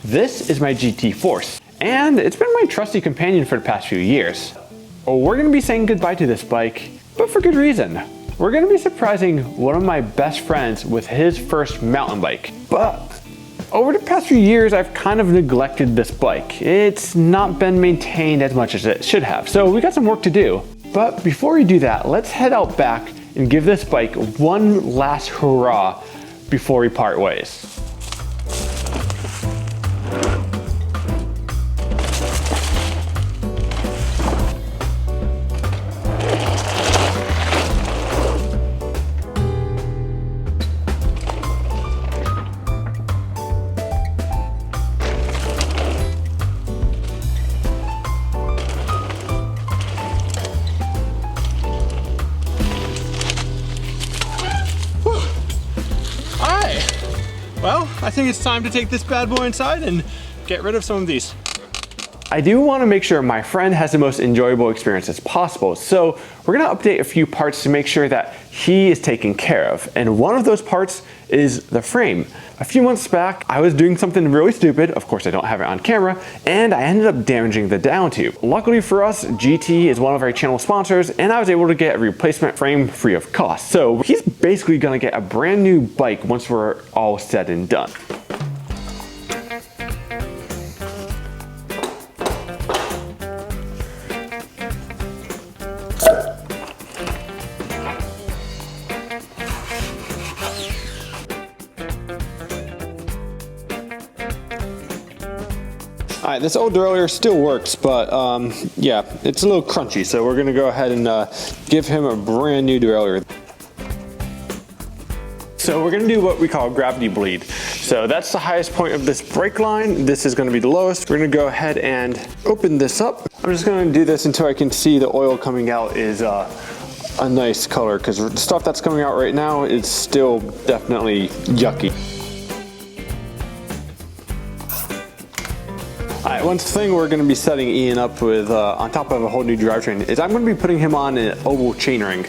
This is my GT Force, and it's been my trusty companion for the past few years. Well, we're gonna be saying goodbye to this bike, but for good reason. We're gonna be surprising one of my best friends with his first mountain bike. But over the past few years, I've kind of neglected this bike. It's not been maintained as much as it should have, so we got some work to do. But before we do that, let's head out back and give this bike one last hurrah before we part ways. Well, I think it's time to take this bad boy inside and get rid of some of these. I do want to make sure my friend has the most enjoyable experience as possible, so we're going to update a few parts to make sure that he is taken care of. And one of those parts is the frame. A few months back, I was doing something really stupid. Of course, I don't have it on camera, and I ended up damaging the down tube. Luckily for us, GT is one of our channel sponsors, and I was able to get a replacement frame free of cost. So he's basically going to get a brand new bike once we're all said and done. All right, this old derailleur still works, but yeah, it's a little crunchy, so we're gonna go ahead and give him a brand new derailleur. So we're gonna do what we call gravity bleed. So that's the highest point of this brake line. This is gonna be the lowest. We're gonna go ahead and open this up. I'm just gonna do this until I can see the oil coming out is a nice color, because the stuff that's coming out right now is still definitely yucky. Alright, one thing we're going to be setting Ian up with on top of a whole new drivetrain is I'm going to be putting him on an oval chainring.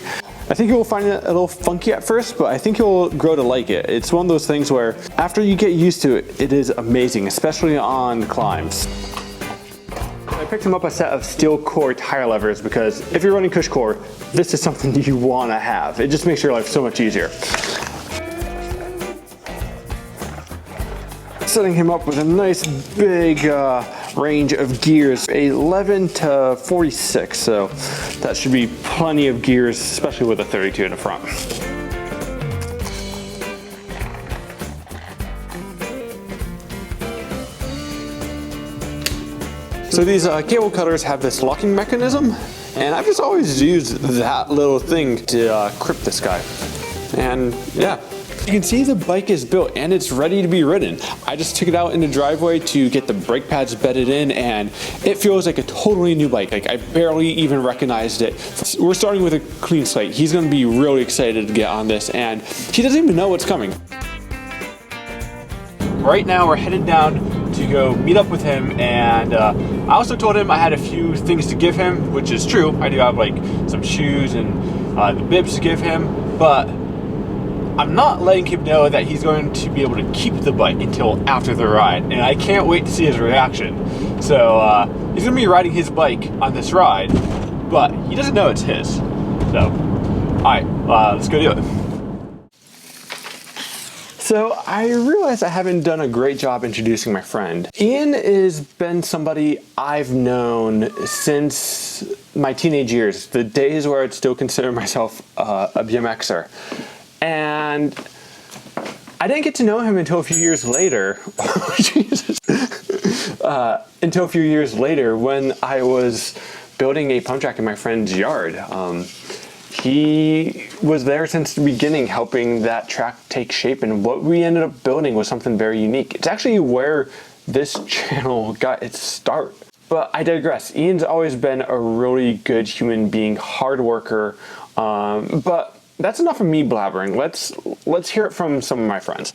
I think he'll find it a little funky at first, but I think he'll grow to like it. It's one of those things where after you get used to it, it is amazing, especially on climbs. I picked him up a set of steel core tire levers because if you're running Cush core, this is something you want to have. It just makes your life so much easier. Setting him up with a nice big range of gears, 11 to 46, so that should be plenty of gears, especially with a 32 in the front. So these cable cutters have this locking mechanism, and I've just always used that little thing to grip this guy. And yeah. You can see the bike is built and it's ready to be ridden. I just took it out in the driveway to get the brake pads bedded in, and it feels like a totally new bike. Like, I barely even recognized it. We're starting with a clean slate. He's gonna be really excited to get on this, and he doesn't even know what's coming. Right now we're headed down to go meet up with him, and I also told him I had a few things to give him, which is true. I do have like some shoes and the bibs to give him, but I'm not letting him know that he's going to be able to keep the bike until after the ride, and I can't wait to see his reaction. So he's gonna be riding his bike on this ride, but he doesn't know it's his. So, all right, let's go do it. So I realize I haven't done a great job introducing my friend. Ian has been somebody I've known since my teenage years, the days where I'd still consider myself a BMXer. And I didn't get to know him until a few years later. Jesus. Until a few years later when I was building a pump track in my friend's yard. He was there since the beginning, helping that track take shape, and what we ended up building was something very unique. It's actually where this channel got its start. But I digress. Ian's always been a really good human being, hard worker, but that's enough of me blabbering. Let's hear it from some of my friends.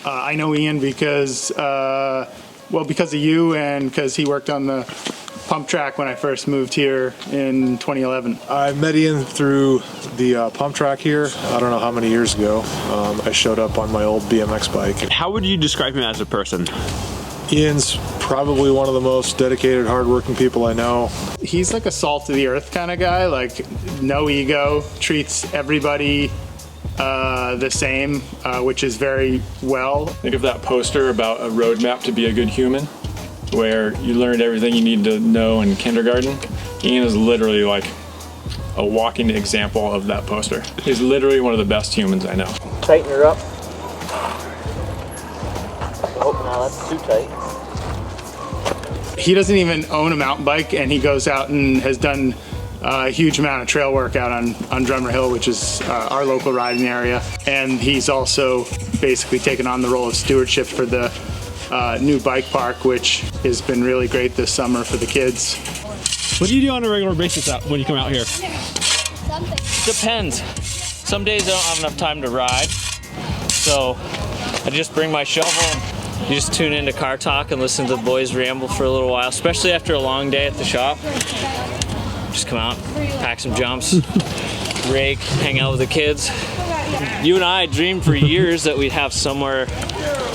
I know Ian because, well, because of you and because he worked on the pump track when I first moved here in 2011. I met Ian through the pump track here. I don't know how many years ago. I showed up on my old BMX bike. How would you describe him as a person? Ian's probably one of the most dedicated, hardworking people I know. He's like a salt of the earth kind of guy, like no ego, treats everybody the same, which is very well. Think of that poster about a roadmap to be a good human, where you learned everything you need to know in kindergarten. Ian is literally like a walking example of that poster. He's literally one of the best humans I know. Tighten her up. Oh, no, that's too tight. He doesn't even own a mountain bike, and he goes out and has done a huge amount of trail work out on Drummer Hill, which is our local riding area. And he's also basically taken on the role of stewardship for the new bike park, which has been really great this summer for the kids. What do you do on a regular basis when you come out here? Depends. Some days I don't have enough time to ride, so I just bring my shovel. You just tune into Car Talk and listen to the boys ramble for a little while, especially after a long day at the shop. Just come out, pack some jumps, rake, hang out with the kids. You and I dreamed for years that we'd have somewhere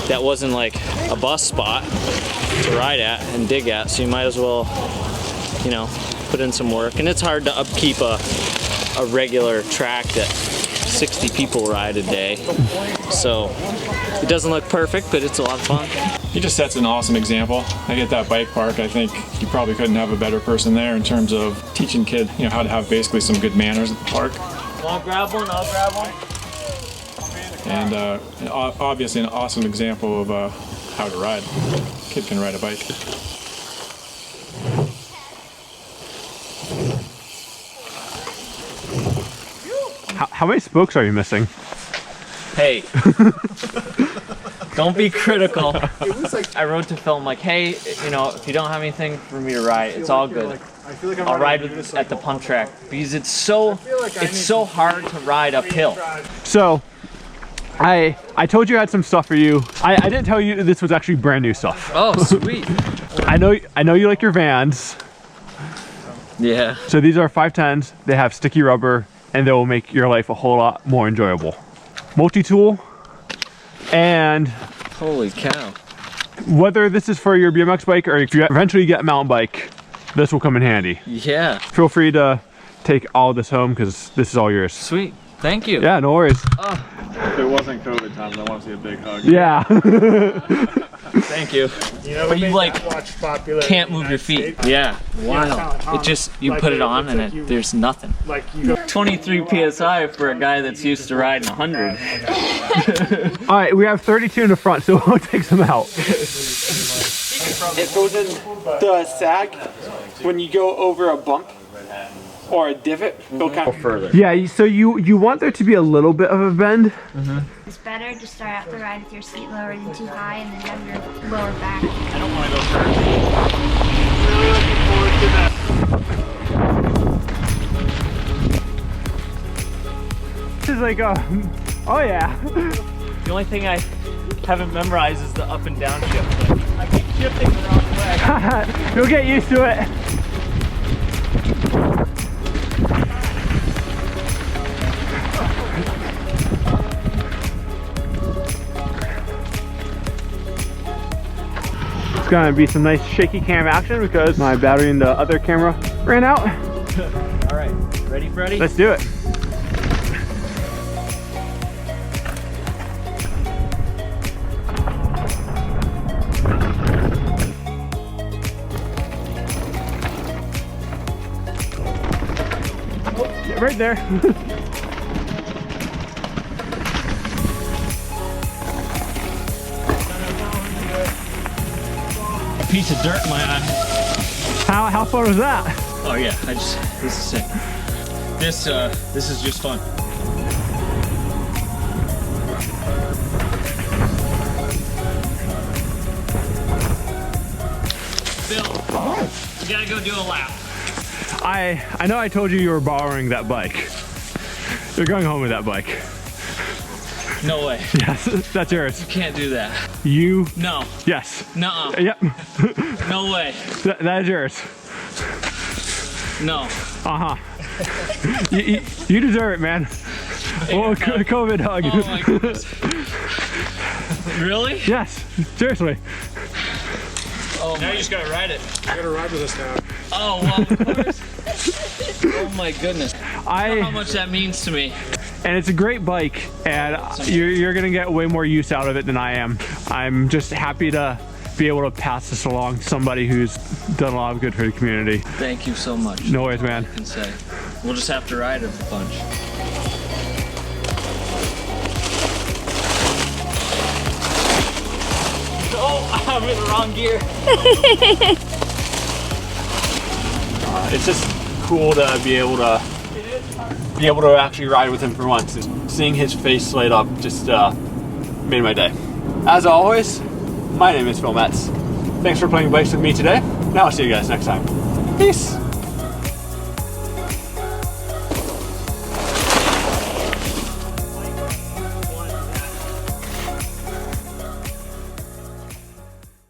that wasn't like a bus spot to ride at and dig at, so you might as well, you know, put in some work. And it's hard to upkeep a regular track that 60 people ride a day. So it doesn't look perfect, but it's a lot of fun. He just sets an awesome example. I get that bike park. I think you probably couldn't have a better person there in terms of teaching kids, you know, how to have basically some good manners at the park. Want to grab one? I'll grab one. And obviously an awesome example of how to ride. Kid can ride a bike. How many spokes are you missing? Hey, don't be critical. I wrote to Phil, I'm like, hey, you know, if you don't have anything for me to ride, it's all good. I'll ride with at the pump track because it's so hard to ride uphill. So, I told you I had some stuff for you. I didn't tell you this was actually brand new stuff. Oh, sweet. I know you like your Vans. Yeah. So these are 510s. They have sticky rubber, and they will make your life a whole lot more enjoyable. Multi-tool, and Holy cow. whether this is for your BMX bike or if you eventually get a mountain bike, this will come in handy. Yeah. Feel free to take all this home because this is all yours. Sweet. Thank you. Yeah, no worries. If it wasn't COVID times, I want to see a big hug. Yeah. Thank you. But you like can't move your feet. Yeah. Wow. It just, you put it on and there's nothing. 23 PSI for a guy that's used to riding 100. All right, we have 32 in the front, so we'll take some out. It goes in the sag when you go over a bump or a divot. Go kind of further. Yeah, so you want there to be a little bit of a bend. It's better to start out the ride with your seat lower than too high and then have your lower back. I don't want to go first. This is like oh yeah. The only thing I haven't memorized is the up and down shift. But I keep shifting the wrong way. You'll get used to it. It's gonna be some nice shaky cam action because my battery in the other camera ran out. All right, ready, Freddie? Let's do it. Yeah, right there. Piece of dirt in my eye. How fun was that? Oh yeah, this is sick. This is just fun. Bill, we gotta go do a lap. I know I told you were borrowing that bike. You're going home with that bike. No way. Yes, that's yours. You can't do that. You? No. Yes. Nuh-uh. Yep. No way. That is yours. No. Uh-huh. you deserve it, man. Oh, COVID hug. Oh my goodness. Really? Yes, seriously. Oh, Now you just gotta ride it. You gotta ride with us now. oh well, of course. Oh my goodness. I don't know how much that means to me. And it's a great bike, and you're gonna get way more use out of it than I am. I'm just happy to be able to pass this along to somebody who's done a lot of good for the community. Thank you so much. No worries, man. I can say. We'll just have to ride it a bunch. Oh, I'm in the wrong gear. It's just cool to be able to actually ride with him for once. And seeing his face light up just made my day. As always, my name is Phil Metz. Thanks for playing bikes with me today. Now I'll see you guys next time. Peace.